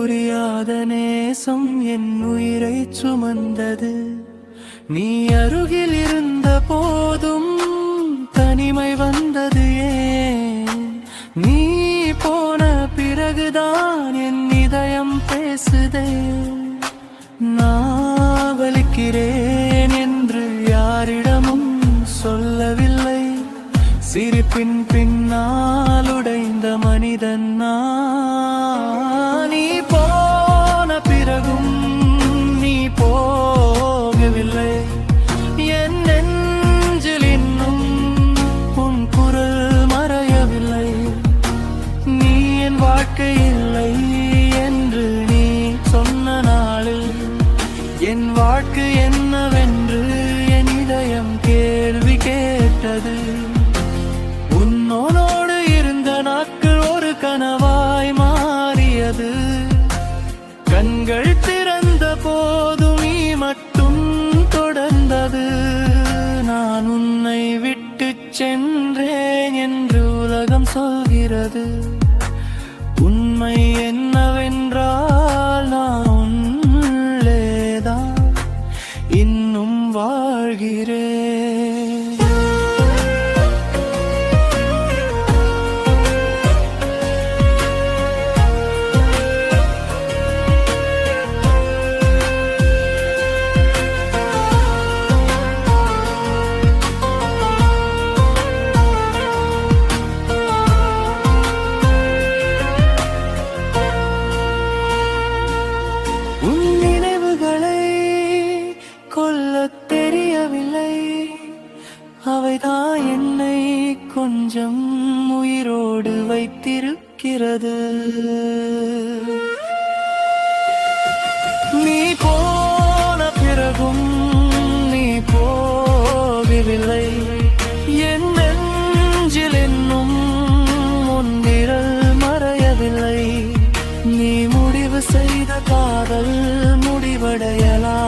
புரியாத நேசம் என் உயிரை சுமந்தது. நீ அருகில் இருந்த போதும் தனிமை வந்தது ஏன்? நீ போன பிறகுதான் என் இதயம் பேசுதே. நான் வலிக்கிறேன் என்று யாரிடமும் சொல்லவில்லை. சிரிப்பின் பின்னால் உடைந்த மனிதன் நான். நீ போன பிறகும் நீ போகவில்லை. என் நெஞ்சில் இன்னும் உன் குரல் மறையவில்லை. நீ என் வாழ்க்கை இல்லை என்று நீ சொன்ன நாளில் என் வாழ்க்கை என்னவென்று என் இதயம் கேள்வி கேட்டது. உன்னோடு இருந்த நாட்கள் ஒரு கனவாய் மாறியது. கண்கள் திறந்த போது நீ மட்டும் தொடர்ந்தது. நான் உன்னை விட்டு சென்றேன் என்று உலகம் சொல்கிறது. உண்மை என்னவென்றால் நான் உள்ளேதான் இன்னும் வாழ்கிறேன். கொல்லத் தெரியவில்லை. அவைதான் என்னை கொஞ்சம் உயிரோடு வைத்திருக்கிறது. நீ போன பிறகும் நீ போகவில்லை. என் நெஞ்சில் இன்னும் உன் நிழல் மறையவில்லை. நீ முடிவு செய்த காதல் முடிவடையலாம்.